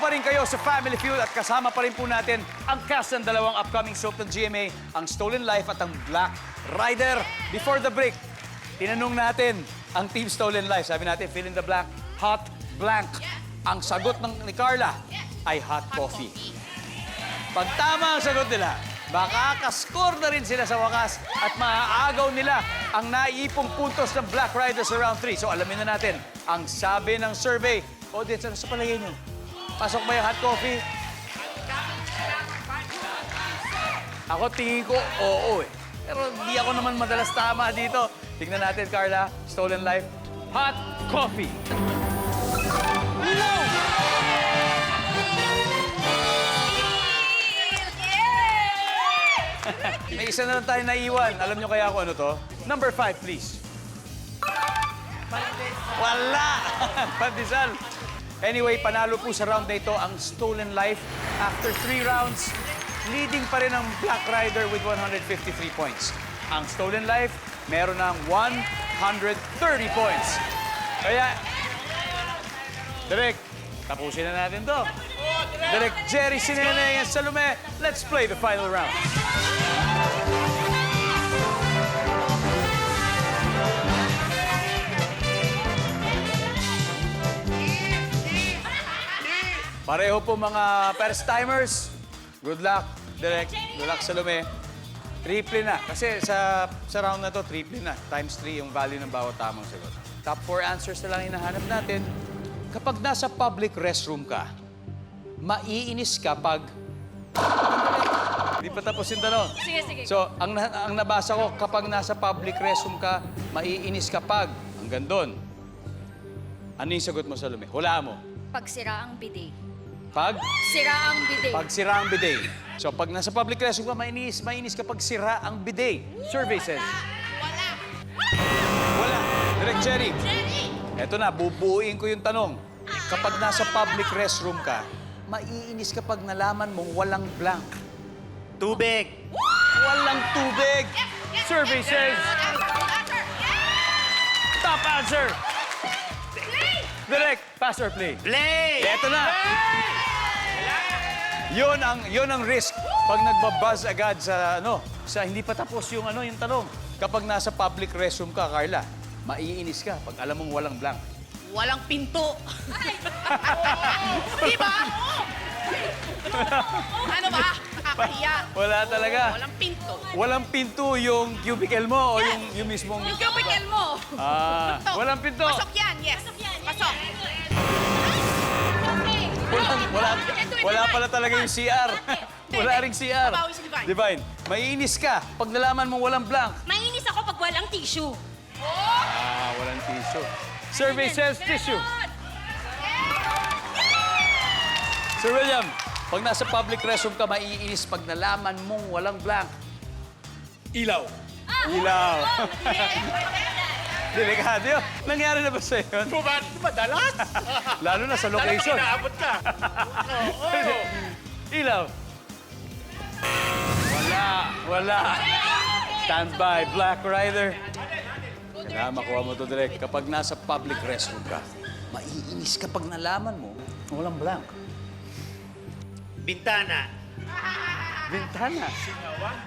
pa rin kayo sa Family Feud at kasama pa rin po natin ang cast ng dalawang upcoming soap ng GMA, ang Stolen Life at ang Black Rider. Before the break, tinanong natin ang Team Stolen Life. Sabi natin, fill in the blank, hot blank. Ang sagot ni Carla ay hot coffee. Pag tama ang sagot nila, makakascore na rin sila sa wakas at maaagaw nila ang naiipong puntos ng Black Rider sa round 3. So alamin na natin ang sabi ng survey. Audience, ano sa palagay nyo? Pasok ba yung hot coffee? Ako tingin ko, oo eh. Pero di ako naman madalas tama dito. Tingnan natin, Carla. Stolen Life. Hot coffee. May isa na lang tayo naiwan. Alam nyo kaya ako ano to? Number 5, please. Wala! Pandesal. Anyway, panalo po sa round na ito ang Stolen Life. After 3 rounds, leading pa rin ang Black Rider with 153 points. Ang Stolen Life, meron ng 130 points. Kaya, Direk, tapusin na natin to. Direk Jerry Sinene and Salome, let's play the final round. Pareho po mga first-timers. Good luck, Direk. Good luck, Salome. Triple na. Kasi sa round na to, triple na. Times 3 yung value ng bawat tamang sagot. Top 4 answers na lang hinahanap natin. Kapag nasa public restroom ka, maiinis ka pag... Hindi pa tapos yung tanong. Sige, sige. So, ang nabasa ko, kapag nasa public restroom ka, maiinis ka pag... Hanggang doon. Ano yung sagot mo, Salome? Hulaan mo. Pag sira ang bidet. Pag? Sira ang bidet. Pag sira ang bidet. So, pag nasa public restroom ka, mainis kapag sira ang bidet. Survey says. Wala. Direct Jerry. Eto na, bubuuin ko yung tanong. Kapag nasa public restroom ka, maiinis kapag nalaman mong walang blank. Tubig. Walang tubig. Survey says. Top answer. Direct, pass or play? Play! Eto na. Yun ang risk pag nagbabuzz agad sa hindi pa tapos yung yung tanong. Kapag nasa public restroom ka, Carla, maiinis ka pag alam mong walang blank. Walang pinto. Di ba? Ano ba? Nakakahiya. Wala talaga. Walang pinto. Walang pinto yung cubicle mo o yung mismong... Yung cubicle mo. Pinto. Walang pinto. Pasok yan, yes. Pasok. Wala pala talaga yung CR. Wala ring CR. Babawi si Divine. Divine, maiinis ka pag nalaman mong walang blank. Mainis ako pag walang tissue. Walang tissue. Survey says tissue. Sir William, pag nasa public restroom ka, maiinis pag nalaman mong walang blank. Ilaw. Ilaw. Delikado yun. Nangyari na ba sa'yo yun? Madalas. Lalo na sa location. Inaabot ka. Ilaw. Wala. Stand by, Black Rider. Kailangan makuha mo to direct. Kapag nasa public restroom ka, maiinis kapag nalaman mo walang blank. Bintana. Bintana.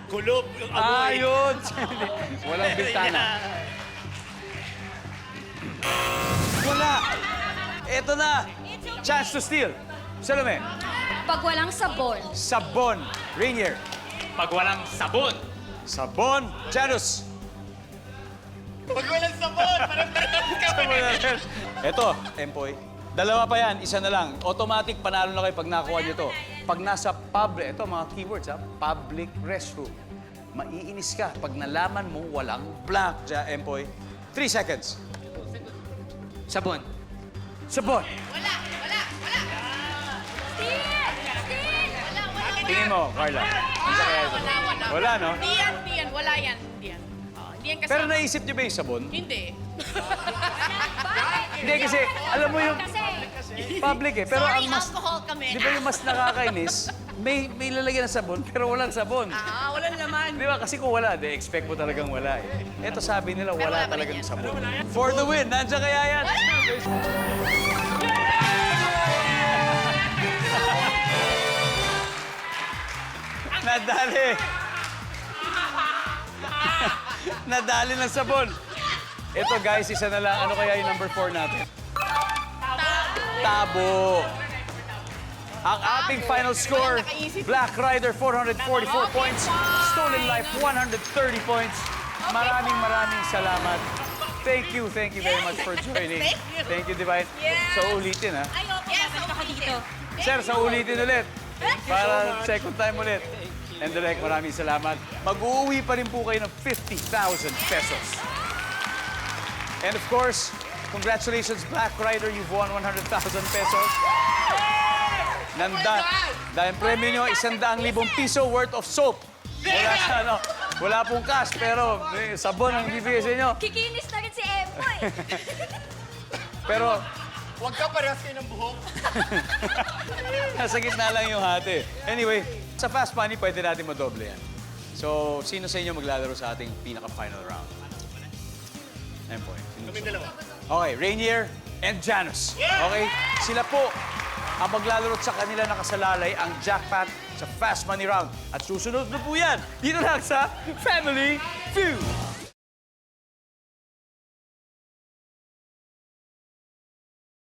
Kulob. Yung amoy. Ayun! Walang bintana. Wala! Eto na! Chance to steal. Salome. Pag walang sabon. Sabon. Rainier. Pag walang sabon. Sabon. Janus. Pag walang sabon. Parang Eto, Empoy. Dalawa pa yan, isa na lang. Automatic panalo na kayo pag nakuha nyo to. Pag nasa public, ito mga keywords ha, public restroom. Maiinis ka pag nalaman mo walang blank. Empoy. 3 seconds. Sabon. Sabon. Wala. Tingin mo, Carla. Ano sa kaya ito? Wala, no? Hindi yan. Wala yan. Hindi yan. Hindi yan kasama. Pero naisip niyo ba yung sabon? Hindi. Hindi kasi, alam mo yung public eh. Pero Sorry, ang mas, alcohol kami. di ba yung mas nakakainis, may lalagyan ng sabon pero walang sabon. Wala naman. Di ba? Kasi kung wala, expect mo talagang wala eh. Ito sabi nila, Pero wala wala pa rin talagang yan. sabon. For the win, nandiyan kaya yan? Nadali. Nadali ng sabon. Ito guys, isa na lang. Ano kaya yung number 4 natin? Tabo. Ang ating final score, Black Rider 444 points, Stolen Life 130 points. Maraming salamat. Thank you very much for joining. Thank you, Divine. So ulitin ha. Ay, yes, ako dito. Sir, sa ulitin ulit. Para second time ulit. And direct, maraming salamat. Mag-uuwi pa rin po kayo ng 50,000 pesos. And of course, congratulations, Black Rider. You've won 100,000 pesos. Dahil premyo nyo, 100,000 piso worth of soap. Wala pong cash, pero sabon ang bibigay sa inyo. Kikinis na rin si Emboy. Pero Huwag ka parehas kayo ng buhok. nasa gitna lang yung hati. Anyway, sa Fast Money, pwede natin madoble yan. So, sino sa inyo maglalaro sa ating pinaka-final round? Ayun po. Kami dalawa. Okay, Rainier and Janus. Okay? Sila po ang maglalaro sa kanila nakasalalay ang jackpot sa Fast Money round. At susunod na po yan. Dito lang sa Family Feud.